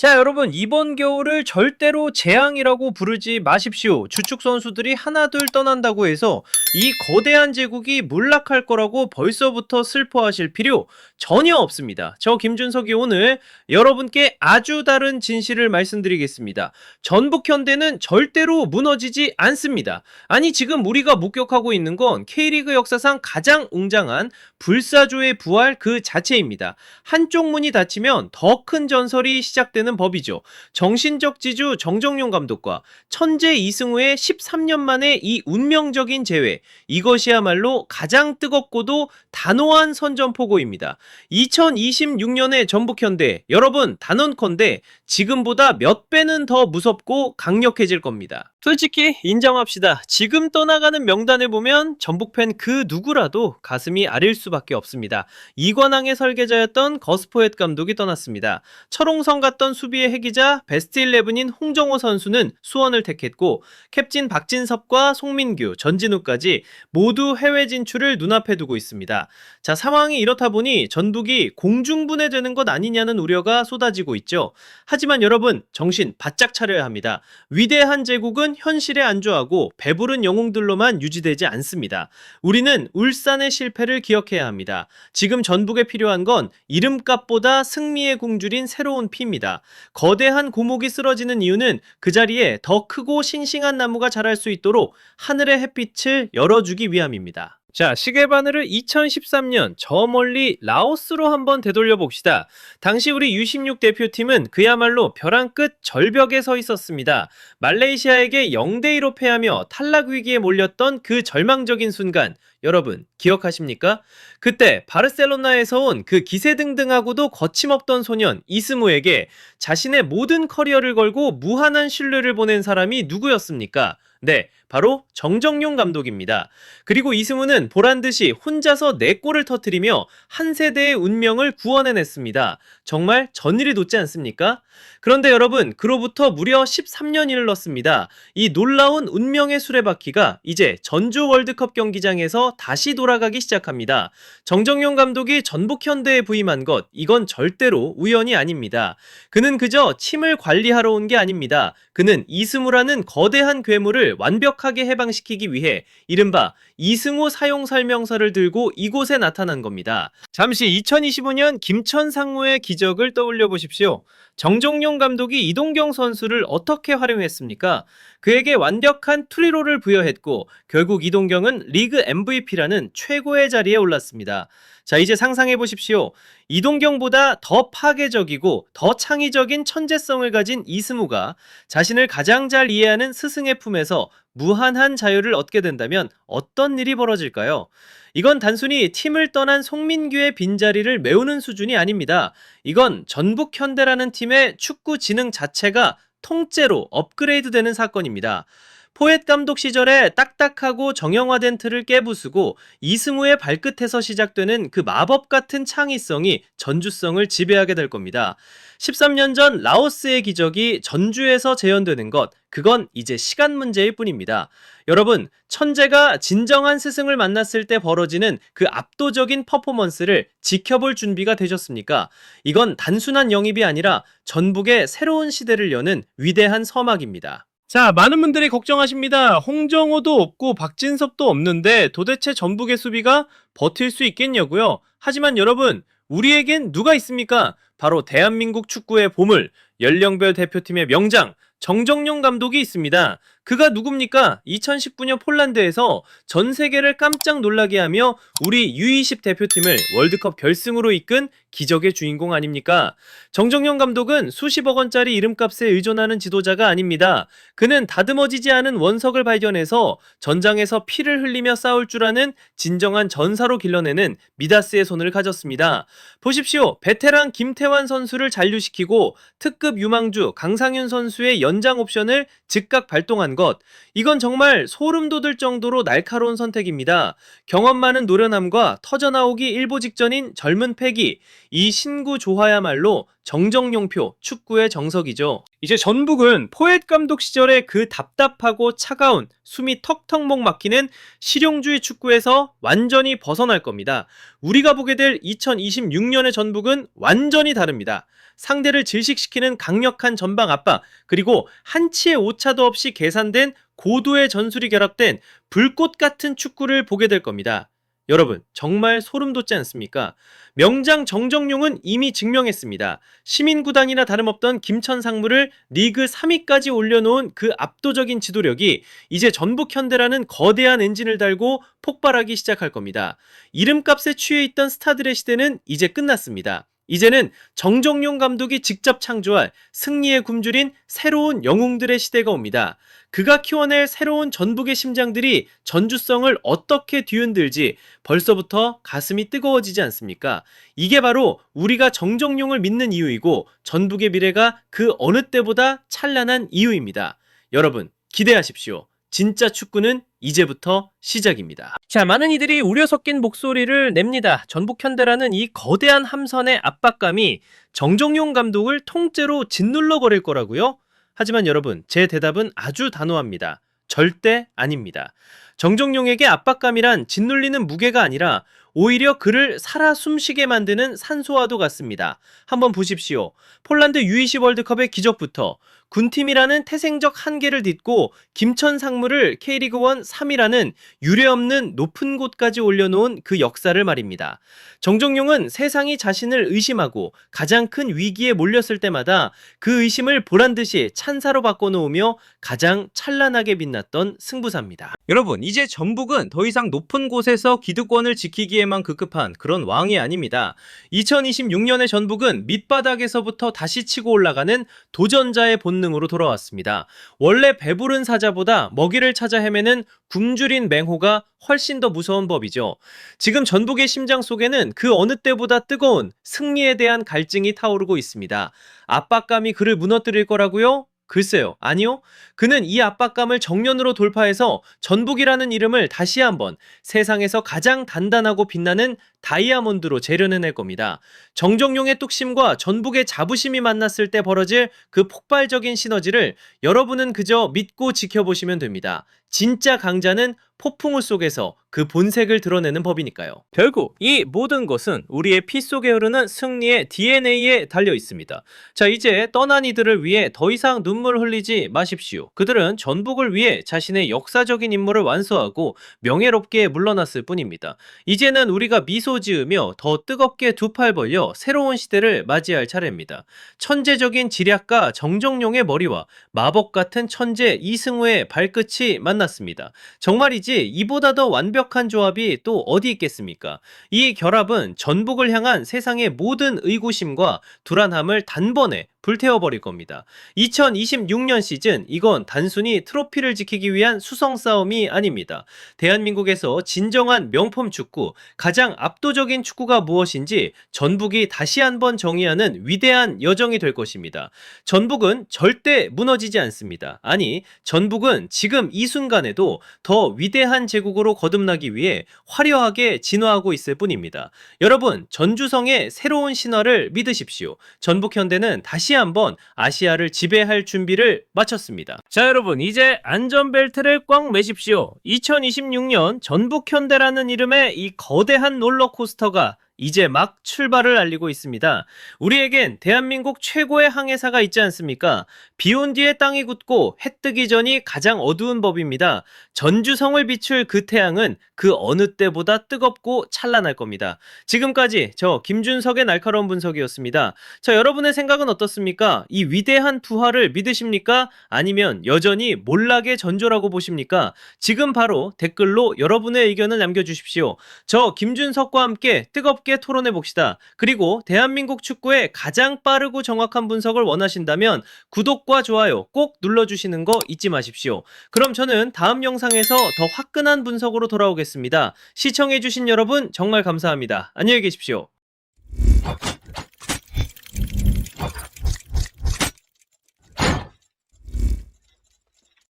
자, 여러분, 이번 겨울을 절대로 재앙이라고 부르지 마십시오. 주축 선수들이 하나둘 떠난다고 해서 이 거대한 제국이 몰락할 거라고 벌써부터 슬퍼하실 필요 전혀 없습니다. 저 김준석이 오늘 여러분께 아주 다른 진실을 말씀드리겠습니다. 전북현대는 절대로 무너지지 않습니다. 아니, 지금 우리가 목격하고 있는 건 K리그 역사상 가장 웅장한 불사조의 부활 그 자체입니다. 한쪽 문이 닫히면 더 큰 전설이 시작되는 법이죠. 정신적 지주 정정용 감독과 천재 이승우의 13년 만에 이 운명적인 재회, 이것이야말로 가장 뜨겁고도 단호한 선전포고입니다. 2026년의 전북현대, 여러분 단언컨대 지금보다 몇 배는 더 무섭고 강력해질 겁니다. 솔직히 인정합시다. 지금 떠나가는 명단을 보면 전북팬 그 누구라도 가슴이 아릴 수밖에 없습니다. 이관왕의 설계자였던 거스포앳 감독이 떠났습니다. 철옹성 같던 수비의 핵이자 베스트 11인 홍정호 선수는 수원을 택했고, 캡진 박진섭과 송민규, 전진우까지 모두 해외 진출을 눈앞에 두고 있습니다. 자, 상황이 이렇다 보니 전북이 공중분해되는 것 아니냐는 우려가 쏟아지고 있죠. 하지만 여러분, 정신 바짝 차려야 합니다. 위대한 제국은 현실에 안주하고 배부른 영웅들로만 유지되지 않습니다. 우리는 울산의 실패를 기억해야 합니다. 지금 전북에 필요한 건 이름값보다 승리의 굶주린 새로운 피입니다. 거대한 고목이 쓰러지는 이유는 그 자리에 더 크고 싱싱한 나무가 자랄 수 있도록 하늘의 햇빛을 열어주기 위함입니다. 자, 시계바늘을 2013년 저 멀리 라오스로 한번 되돌려 봅시다. 당시 우리 U16 대표팀은 그야말로 벼랑 끝 절벽에 서 있었습니다. 말레이시아에게 0대2로 패하며 탈락 위기에 몰렸던 그 절망적인 순간, 여러분 기억하십니까? 그때 바르셀로나에서 온 그 기세등등하고도 거침없던 소년 이스무에게 자신의 모든 커리어를 걸고 무한한 신뢰를 보낸 사람이 누구였습니까? 네, 바로 정정용 감독입니다. 그리고 이승우는 보란듯이 혼자서 4골을 터뜨리며 한 세대의 운명을 구원해냈습니다. 정말 전일이 돋지 않습니까? 그런데 여러분, 그로부터 무려 13년이 흘렀습니다. 이 놀라운 운명의 수레바퀴가 이제 전주 월드컵 경기장에서 다시 돌아가기 시작합니다. 정정용 감독이 전북현대에 부임한 것, 이건 절대로 우연이 아닙니다. 그는 그저 팀을 관리하러 온 게 아닙니다. 그는 이승우라는 거대한 괴물을 완벽하게 해방시키기 위해 이른바 이승우 사용 설명서를 들고 이곳에 나타난 겁니다. 잠시 2025년 김천 상무의 기적을 떠올려 보십시오. 정정용 감독이 이동경 선수를 어떻게 활용했습니까? 그에게 완벽한 투리로를 부여했고 결국 이동경은 리그 MVP라는 최고의 자리에 올랐습니다. 자, 이제 상상해 보십시오. 이동경보다 더 파괴적이고 더 창의적인 천재성을 가진 이승우가 자신을 가장 잘 이해하는 스승의 품에서 무한한 자유를 얻게 된다면 어떤 일이 벌어질까요? 이건 단순히 팀을 떠난 송민규의 빈자리를 메우는 수준이 아닙니다. 이건 전북현대라는 팀의 축구 지능 자체가 통째로 업그레이드되는 사건입니다. 포엣 감독 시절에 딱딱하고 정형화된 틀을 깨부수고 이승우의 발끝에서 시작되는 그 마법 같은 창의성이 전주성을 지배하게 될 겁니다. 13년 전 라오스의 기적이 전주에서 재현되는 것, 그건 이제 시간 문제일 뿐입니다. 여러분, 천재가 진정한 스승을 만났을 때 벌어지는 그 압도적인 퍼포먼스를 지켜볼 준비가 되셨습니까? 이건 단순한 영입이 아니라 전북의 새로운 시대를 여는 위대한 서막입니다. 자, 많은 분들이 걱정하십니다. 홍정호도 없고 박진섭도 없는데 도대체 전북의 수비가 버틸 수 있겠냐고요? 하지만 여러분, 우리에겐 누가 있습니까? 바로 대한민국 축구의 보물, 연령별 대표팀의 명장, 정정용 감독이 있습니다. 그가 누굽니까? 2019년 폴란드에서 전 세계를 깜짝 놀라게 하며 우리 U20 대표팀을 월드컵 결승으로 이끈 기적의 주인공 아닙니까? 정정용 감독은 수십억 원짜리 이름값에 의존하는 지도자가 아닙니다. 그는 다듬어지지 않은 원석을 발견해서 전장에서 피를 흘리며 싸울 줄 아는 진정한 전사로 길러내는 미다스의 손을 가졌습니다. 보십시오. 베테랑 김태환 선수를 잔류시키고 특급 유망주 강상윤 선수의 연장 옵션을 즉각 발동한 것, 이건 정말 소름 돋을 정도로 날카로운 선택입니다. 경험 많은 노련함과 터져나오기 일보 직전인 젊은 패기, 이 신구 조화야말로 정정용표 축구의 정석이죠. 이제 전북은 포엣 감독 시절의 그 답답하고 차가운 숨이 턱턱 목 막히는 실용주의 축구에서 완전히 벗어날 겁니다. 우리가 보게 될 2026년의 전북은 완전히 다릅니다. 상대를 질식시키는 강력한 전방 압박, 그리고 한치의 오차도 없이 계산된 고도의 전술이 결합된 불꽃 같은 축구를 보게 될 겁니다. 여러분, 정말 소름 돋지 않습니까? 명장 정정용은 이미 증명했습니다. 시민구단이나 다름없던 김천 상무를 리그 3위까지 올려놓은 그 압도적인 지도력이 이제 전북 현대라는 거대한 엔진을 달고 폭발하기 시작할 겁니다. 이름값에 취해 있던 스타들의 시대는 이제 끝났습니다. 이제는 정정용 감독이 직접 창조할 승리의 굶주린 새로운 영웅들의 시대가 옵니다. 그가 키워낼 새로운 전북의 심장들이 전주성을 어떻게 뒤흔들지 벌써부터 가슴이 뜨거워지지 않습니까? 이게 바로 우리가 정정용을 믿는 이유이고 전북의 미래가 그 어느 때보다 찬란한 이유입니다. 여러분, 기대하십시오. 진짜 축구는 이제부터 시작입니다. 자, 많은 이들이 우려 섞인 목소리를 냅니다. 전북 현대라는 이 거대한 함선의 압박감이 정정용 감독을 통째로 짓눌러 버릴 거라고요? 하지만 여러분, 제 대답은 아주 단호합니다. 절대 아닙니다. 정정용에게 압박감이란 짓눌리는 무게가 아니라 오히려 그를 살아 숨쉬게 만드는 산소와도 같습니다. 한번 보십시오. 폴란드 U20 월드컵의 기적부터 군팀이라는 태생적 한계를 딛고 김천 상무를 K리그1 3위라는 유례없는 높은 곳까지 올려놓은 그 역사를 말입니다. 정정용은 세상이 자신을 의심하고 가장 큰 위기에 몰렸을 때마다 그 의심을 보란듯이 찬사로 바꿔놓으며 가장 찬란하게 빛났던 승부사입니다. 여러분, 이제 전북은 더 이상 높은 곳에서 기득권을 지키기에만 급급한 그런 왕이 아닙니다. 2026년의 전북은 밑바닥에서부터 다시 치고 올라가는 도전자의 본능으로 돌아왔습니다. 원래 배부른 사자보다 먹이를 찾아 헤매는 굶주린 맹호가 훨씬 더 무서운 법이죠. 지금 전북의 심장 속에는 그 어느 때보다 뜨거운 승리에 대한 갈증이 타오르고 있습니다. 압박감이 그를 무너뜨릴 거라고요? 글쎄요. 아니요. 그는 이 압박감을 정면으로 돌파해서 전북이라는 이름을 다시 한번 세상에서 가장 단단하고 빛나는 다이아몬드로 재련해낼 겁니다. 정정용의 뚝심과 전북의 자부심이 만났을 때 벌어질 그 폭발적인 시너지를 여러분은 그저 믿고 지켜보시면 됩니다. 진짜 강자는 폭풍우 속에서 그 본색을 드러내는 법이니까요. 결국 이 모든 것은 우리의 피 속에 흐르는 승리의 DNA에 달려 있습니다. 자, 이제 떠난 이들을 위해 더 이상 눈물 흘리지 마십시오. 그들은 전북을 위해 자신의 역사적인 임무를 완수하고 명예롭게 물러났을 뿐입니다. 이제는 우리가 미소 지으며 더 뜨겁게 두 팔 벌려 새로운 시대를 맞이할 차례입니다. 천재적인 지략가 정정용의 머리와 마법 같은 천재 이승우의 발끝이 만났습니다. 정말이지 이보다 더 완벽한 조합이 또 어디 있겠습니까? 이 결합은 전북을 향한 세상의 모든 의구심과 불안함을 단번에 불태워버릴 겁니다. 2026년 시즌, 이건 단순히 트로피를 지키기 위한 수성 싸움이 아닙니다. 대한민국에서 진정한 명품 축구, 가장 압도적인 축구가 무엇인지 전북이 다시 한번 정의하는 위대한 여정이 될 것입니다. 전북은 절대 무너지지 않습니다. 아니, 전북은 지금 이 순간에도 더 위대한 제국으로 거듭나기 위해 화려하게 진화하고 있을 뿐입니다. 여러분, 전주성의 새로운 신화를 믿으십시오. 전북 현대는 다시 한번 아시아를 지배할 준비를 마쳤습니다. 자, 여러분, 이제 안전벨트를 꽉 매십시오. 2026년 전북 현대라는 이름의 이 거대한 롤러코스터가 이제 막 출발을 알리고 있습니다. 우리에겐 대한민국 최고의 항해사가 있지 않습니까? 비온 뒤에 땅이 굳고 해 뜨기 전이 가장 어두운 법입니다. 전주성을 비출 그 태양은 그 어느 때보다 뜨겁고 찬란할 겁니다. 지금까지 저 김준석의 날카로운 분석이었습니다. 자, 여러분의 생각은 어떻습니까? 이 위대한 부활을 믿으십니까? 아니면 여전히 몰락의 전조라고 보십니까? 지금 바로 댓글로 여러분의 의견을 남겨주십시오. 저 김준석과 함께 뜨겁게 토론해 봅시다. 그리고 대한민국 축구의 가장 빠르고 정확한 분석을 원하신다면 구독과 좋아요 꼭 눌러주시는 거 잊지 마십시오. 그럼 저는 다음 영상에서 더 화끈한 분석으로 돌아오겠습니다. 시청해주신 여러분 정말 감사합니다. 안녕히 계십시오.